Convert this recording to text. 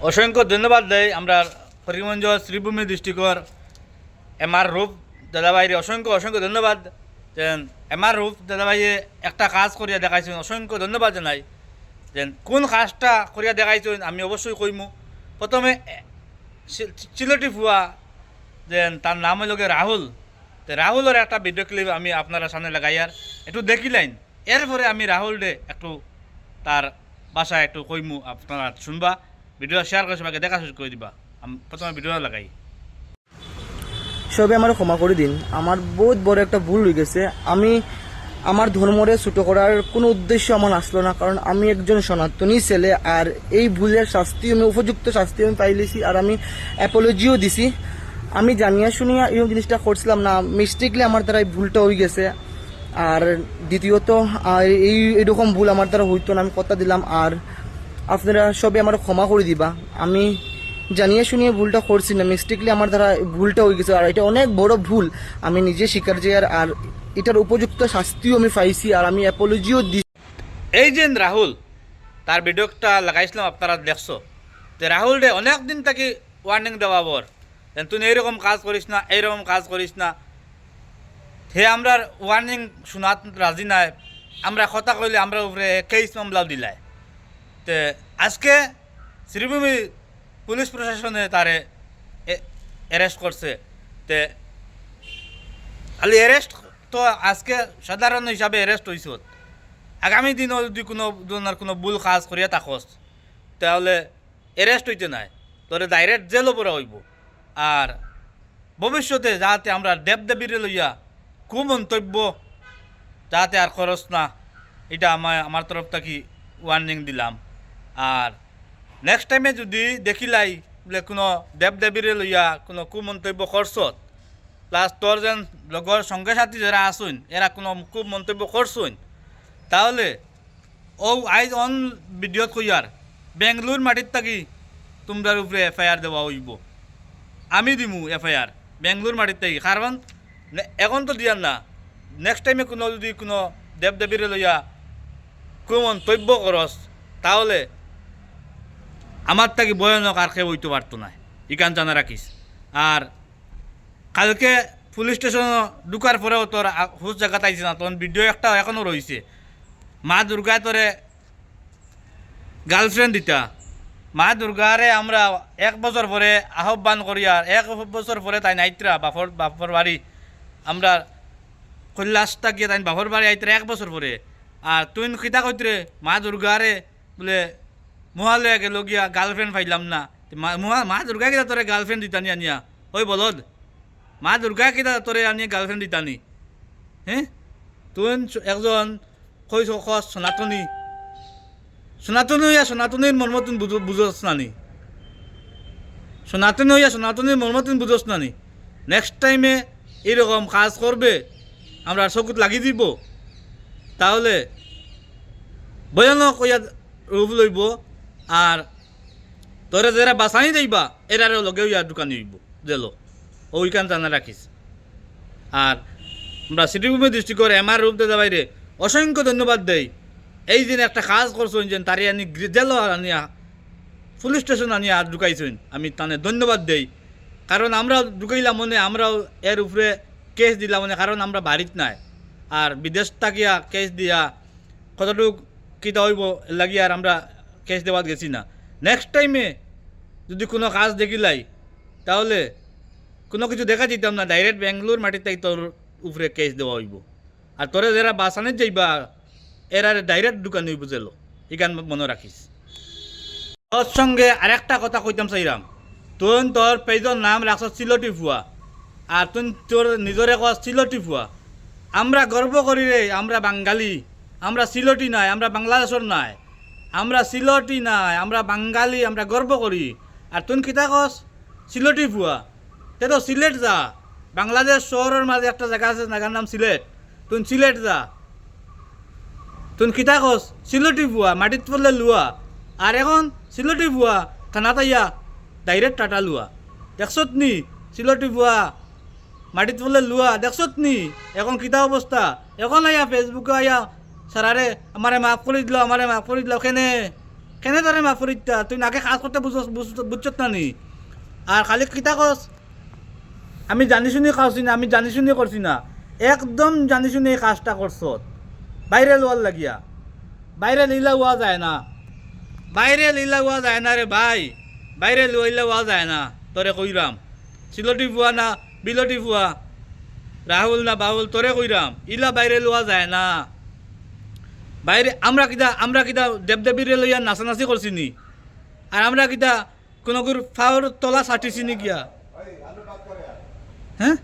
অসংখ্য ধন্যবাদ দেয় আমরা করিমগঞ্জ শ্রীভূমি ডিস্ট্রিক্টর এমআর রূপ দাদাভাইরে অসংখ্য অসংখ্য ধন্যবাদ। যেন এমআর রূপ দাদাভাইয়ে একটা কাজ করিয়া দেখাইছেন, অসংখ্য ধন্যবাদ জানাই। যেন কোন কাজটা করিয়া দেখাইছেন আমি অবশ্যই কইমু। প্রথমে চিলটি ফুয়া যেন তার নাম হইল রাহুল, তো রাহুলের একটা ভিডিও ক্লিপ আমি আপনারা সামনে লাগাইয়ার একটু দেখিলাইন। এরপরে আমি রাহুল ডে একটু তার বাসায় একটু কইমু, আপনারা শুনবা, ভিডিও শেয়ার করে সবাইকে দেখা শুরু করে দিবা। আমি প্রথমে ভিডিও লাগাই। সবে আমার ক্ষমা করে দিন, আমার বহুত বড় একটা ভুল হয়ে গেছে। আমি আমার ধর্মরে ছোটো করার কোনো উদ্দেশ্য আমার আসলো না, কারণ আমি একজন সনাতনী ছেলে। আর এই ভুলের শাস্তি আমি উপযুক্ত শাস্তি আমি পাইলেছি, আর আমি অ্যাপোলজিও দিছি। আমি জানিয়া শুনিয়া এই জিনিসটা করছিলাম না, মিস্টেকলি আমার দ্বারা এই ভুলটা হয়ে গেছে। আর দ্বিতীয়ত এইরকম ভুল আমার দ্বারা হইতো না, আমি কথা দিলাম। আর আপনারা সবে আমার ক্ষমা করে দিবা, আমি জানিয়ে শুনিয়ে ভুলটা করছি না, মিস্টেকলি আমার দ্বারা ভুলটা হয়ে গেছে। আর এটা অনেক বড় ভুল, আমি নিজে স্বীকার যাই। আর এটার উপযুক্ত শাস্তিও আমি পাইছি, আর আমি অ্যাপোলজিও দিই। এই যে রাহুল তার ভিডিওটা লাগাইছিলাম, আপনারা দেখছো। তো রাহুল ডে অনেক দিন থেকে ওয়ার্নিং দেওয়া বর, তুই এইরকম কাজ করিস না, এইরকম কাজ করিস না। হে আমরা ওয়ার্নিং শোনাত রাজি নাই, আমরা কথা কইলে আমরা উপরে কেস মামলাও দিলাই। তো আজকে শ্রীভূমি পুলিশ প্রশাসনে তারে অ্যারেস্ট করছে। তে খালি অ্যারেস্ট তো আজকে সাধারণ হিসাবে অ্যারেস্ট হয়েছ। আগামী দিনও যদি কোনো ধরনের কোনো ভুল কাজ করিয়া থাকস তাহলে অ্যারেস্ট হইতে নাই, তোরে ডাইরেক্ট জেলও পড়া হইব। আর ভবিষ্যতে যাতে আমরা দেবদেবীরে লইয়া কুমন্তব্য যাতে আর খরচ না, এটা আমার তরফ থেকে ওয়ার্নিং দিলাম। আর নেক্সট টাইমে যদি দেখিলাই বলে কোনো দেবদেবীরে লইয়া কোনো কুমন্তব্য করছত, প্লাস তোর যেন লগর সঙ্গে সাথী যারা আসুন এরা কোনো কুমন্তব্য করছুন, তাহলে ও আইজ অন ভিডিওত কইয়ার বেঙ্গলোর মাটির থাকি তোমরার উপরে এফআইআর দেওয়া হইব। আমি দিমু এফআইআর বেঙ্গলোর মাটির থাকি, কারণ এখন তো দিয়ার না। নেক্সট টাইমে কোনো যদি কোনো দেবদেবীরে লইয়া কুমন্তব্য করস তাহলে আমার থাকি ভয়ানক আর কেউ হইতে পারতো না, ইকান জানা রাখিস। আর কালকে পুলিশ স্টেশন ঢুকার পরেও তোর হুশ জায়গা আইছে না, তখন ভিডিও একটা এখনও রয়েছে। মা দুর্গায় তোরে গার্লফ্রেন্ড দিতা, মা দুর্গারে আমরা 1 বছর পরে আহ্বান করি, আর 1 বছর পরে তাই নাইত্রা বাপর বাড়ি আমরা কৈলাসটা গিয়ে তাই বাপর বাড়ি আইতরা 1 বছর পরে। আর তুই খিতা কইতরে মা দুর্গারে বলে মহালয়া গেল গিয়া গার্লফ্রেন্ড পাইলাম না। মা দুর্গা কিতা তোরে গার্লফ্রেন্ড দিতানি আনিয়া, ওই বলদ মা দুর্গা কিতা তোরে আনিয়া গার্লফ্রেন্ড দিতানি? হ্যাঁ, তুই একজন কইস সনাতনী, সনাতনী হইয়া সনাতনীর মর্ম তুই বুঝস নানি? সনাতনী হইয়া সনাতনীর মর্ম তুই বুঝস নানি? নেক্সট টাইমে এরকম কাজ করবে আমরা চকুত লাগি দিব, তাহলে ভয়ানক কইয়া রূপ লইব। আর তোরে যারা বাঁচানি যাইবা এরারও লগে ইয়া দোকানি হইব জেল, ওইখান জানা রাখিস। আর আমরা শ্রীভূমি ডিস্ট্রিক্টর এমআর রূপ দাদা বাইরে অসংখ্য ধন্যবাদ দেই। এই দিন একটা কাজ করছেন যে তারে আনি জেল আনিয়া পুলিশ স্টেশন আনিয়া ঢুকাইছেন, আমি তানে ধন্যবাদ দেই। কারণ আমরা ঢুকাইলাম মনে আমরাও এর উপরে কেস দিলাম মনে, কারণ আমরা বাড়িত নাই। আর বিদেশ থাকিয়া কেস দিয়া কতটুক কিতা হইব লাগিয়া আর আমরা কেস দেওয়া গেছি না। নেক্সট টাইমে যদি কোনো কাজ দেখিলাই তাহলে কোনো কিছু দেখা যেতাম না, ডাইরেক্ট বেঙ্গলোর মাটির তাই তোর উপরে কেস দেওয়া হইব। আর তোরা যারা বাসানে যাইবা এরা ডাইরেক্ট দোকান হইব জেল, এখান মনে রাখিস। তোর সঙ্গে আরেকটা কথা কইতাম চাইরাম, তুই তোর পেজর নাম রাখছ চিলটি ফুয়া, আর তুই তোর নিজরে কস চিলটি ফুয়া। আমরা গর্ব করি রে, আমরা বাঙালি, আমরা সিলটি নাই, আমরা বাংলাদেশের নাই, আমরা সিলটি নাই, আমরা বাঙালি, আমরা গর্ব করি। আর তুই কিতা কস সিলটি ফুয়া, তে তো সিলেট যা, বাংলাদেশ শহরের মাঝে একটা জায়গা আছে জায়গার নাম সিলেট, তুই সিলেট যা। তুই কিতা কস সিলটি ফুয়া, মাটিত পড়লে লুয়া। আর এখন সিলটি ফুয়া থানা তাইয়া ডাইরেক্ট টাটা লুয়া, দেখছত নি? সিলটি ফুয়া মাটিত পড়লে লুয়া, দেখছত নি? এখন কিতা অবস্থা? এখন আইয়া ফেসবুকে আইয়া সারারে আমারে মাফ করে দিল, আমারে মাফ করে দিল। কেনে ধরে মাফ করিতা তুই নাকে কাজ করতে বুঝছত না নি আর খালি কিতা কস আমি জানি শুনি খাওছি না আমি জানি শুনি করছি না একদম জানি শুনি এই কাজটা করছ বাইরে লোয়ার লাগিয়া বাইরে লীলা হওয়া যায় না বাইরে লীলা হওয়া যায় না রে ভাই বাইরে লইলে হওয়া যায় না তোরে কইরাম সিলটি ফুয়া না বিলটি ফুয়া রাহুল না বাহুল তোরে কইরাম ইলা বাইরে লোয়া যায় না বাইরে আমরা কিতা দেবদেবীরে লইয়া নাচানাচি করছি নি আর আমরা কিতা কোনো ফাওর তলা ছাটিছি নি গিয়া হ্যাঁ